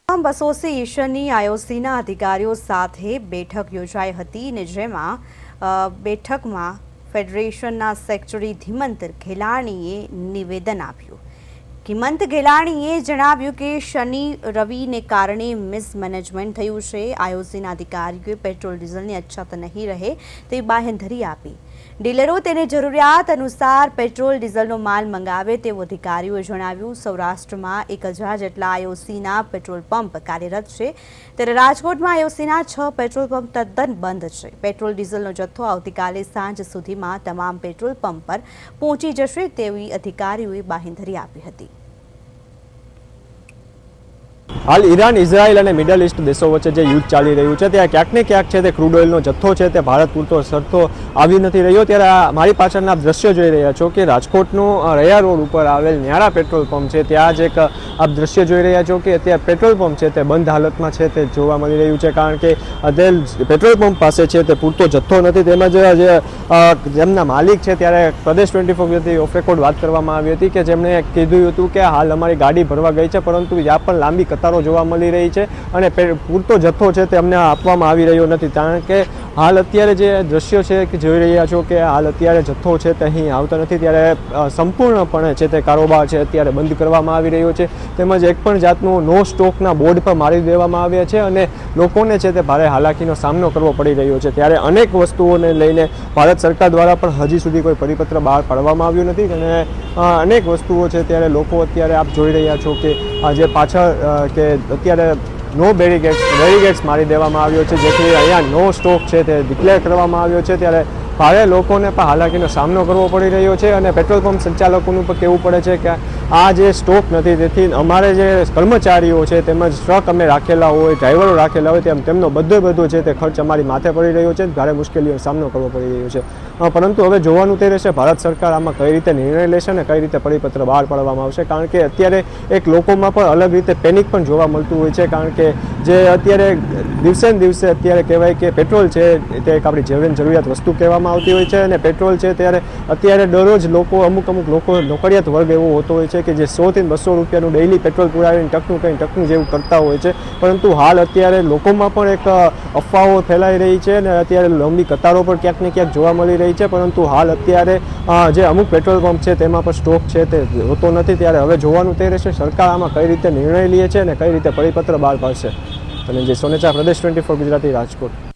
Pump એસોસિએશનની આઈઓસીના અધિકારીઓ સાથે બેઠક યોજાઈ હતી ને જેમાં બેઠકમાં ફેડરેશનના સેક્રેટરી ધીમંત ઘેલાણીએ નિવેદન આપ્યું। ધીમંત ઘેલાણીએ જણાવ્યું કે શનિ રવિને કારણે મિસમેનેજમેન્ટ થયું છે। આઈઓસીના અધિકારીઓએ પેટ્રોલ ડીઝલની અછત નહીં રહે તેવી બાંહેધરી આપી। ડીલરો તેને જરૂરિયાત અનુસાર પેટ્રોલ ડીઝલનો માલ મંગાવે તેવું અધિકારીઓએ જણાવ્યું। સૌરાષ્ટ્રમાં 1000 જેટલા આઈઓસીના પેટ્રોલ પંપ કાર્યરત છે, ત્યારે રાજકોટમાં આઈઓસીના 6 પેટ્રોલ પંપ તદ્દન બંધ છે। પેટ્રોલ ડીઝલનો જથ્થો આવતીકાલે સાંજ સુધીમાં તમામ પેટ્રોલ પંપ પર પહોંચી જશે તેવી અધિકારીઓએ બાંહેધરી આપી હતી। હાલ ઈરાન, ઇઝરાયલ અને મિડલ ઈસ્ટ દેશો વચ્ચે જે યુદ્ધ ચાલી રહ્યું છે ત્યાં ક્યાંક ને ક્યાંક છે તે ક્રૂડ ઓઇલનો જથ્થો છે તે ભારત પૂરતો સરતો આવી નથી રહ્યો। ત્યારે મારી પાછળના આપ દ્રશ્યો જોઈ રહ્યા છો કે રાજકોટનું રૈયા રોડ ઉપર આવેલ ન્યારા પેટ્રોલ પંપ છે, ત્યાં જ એક આપ દ્રશ્ય જોઈ રહ્યા છો કે ત્યાં પેટ્રોલ પંપ છે તે બંધ હાલતમાં છે તે જોવા મળી રહ્યું છે, કારણ કે પેટ્રોલ પંપ પાસે છે તે પૂરતો જથ્થો નથી। તેમજ જે તેમના માલિક છે ત્યારે પ્રદેશ 24 વતી ઓફ રેકોર્ડ વાત કરવામાં આવી હતી કે જેમણે કીધું હતું કે હાલ અમારી ગાડી ભરવા ગઈ છે, પરંતુ ત્યાં પણ લાંબી કતારો જોવા મળી રહી છે અને પૂરતો જથ્થો છે તે અમને આપવામાં આવી રહ્યો નથી। કારણ કે હાલ અત્યારે જે દ્રશ્યો છે કે જોઈ રહ્યા છો કે હાલ અત્યારે જથ્થો છે તે અહીં આવતો નથી, ત્યારે સંપૂર્ણપણે છે તે કારોબાર છે અત્યારે બંધ કરવામાં આવી રહ્યો છે। તેમજ એક પણ જાતનું નો સ્ટોકના બોર્ડ પર મારી દેવામાં આવ્યા છે અને લોકોને છે તે ભારે હાલાકીનો સામનો કરવો પડી રહ્યો છે। ત્યારે અનેક વસ્તુઓને લઈને ભારત સરકાર દ્વારા પણ હજી સુધી કોઈ પરિપત્ર બહાર પાડવામાં આવ્યું નથી અને અનેક વસ્તુઓ છે ત્યારે લોકો અત્યારે આપ જોઈ રહ્યા છો કે જે પાછળ કે અત્યારે નો બેરીગેટ્સ મારી દેવામાં આવ્યો છે, જેથી અહીંયા નો સ્ટોક છે તે ડિક્લેર કરવામાં આવ્યો છે। ત્યારે ભારે લોકોને પણ હાલાકીનો સામનો કરવો પડી રહ્યો છે અને પેટ્રોલ પંપ સંચાલકોનું પણ કહેવું પડે છે કે આ જે સ્ટોક નથી, તેથી અમારે જે કર્મચારીઓ છે તેમજ ટ્રક અમે રાખેલા હોય, ડ્રાઈવરો રાખેલા હોય તેમનો બધો છે તે ખર્ચ અમારી માથે પડી રહ્યો છે, ભારે મુશ્કેલીઓનો સામનો કરવો પડી રહ્યો છે। પરંતુ હવે જોવાનું તે રહેશે ભારત સરકાર આમાં કઈ રીતે નિર્ણય લેશે અને કઈ રીતે પરિપત્ર બહાર પાડવામાં આવશે, કારણ કે અત્યારે એક લોકોમાં પણ અલગ રીતે પેનિક પણ જોવા મળતું હોય છે, કારણ કે જે અત્યારે દિવસે ને દિવસે અત્યારે કહેવાય કે પેટ્રોલ છે તે એક આપણી જીવન જરૂરિયાત વસ્તુ કહેવામાં આવતી હોય છે અને પેટ્રોલ છે ત્યારે અત્યારે દરરોજ લોકો અમુક લોકો નોકરિયાત વર્ગ એવો હોતો હોય છે કે જે 100 થી 200 રૂપિયાનું ડેઇલી પેટ્રોલ પુરાવીને ટકનું જેવું કરતા હોય છે, પરંતુ હાલ અત્યારે લોકોમાં પણ એક અફવાઓ ફેલાઈ રહી છે અને અત્યારે લાંબી કતારો પણ ક્યાંક ને ક્યાંક જોવા મળી રહી છે, પરંતુ હાલ અત્યારે જે અમુક પેટ્રોલ પંપ છે તેમાં પણ સ્ટોક છે તે હોતો નથી। ત્યારે હવે જોવાનું તે રહેશે સરકાર આમાં કઈ રીતે નિર્ણય લે છે અને કઈ રીતે પરિપત્ર બહાર પાડશે। અને જે સોનેચા, પ્રદેશ 24 ગુજરાતી, રાજકોટ।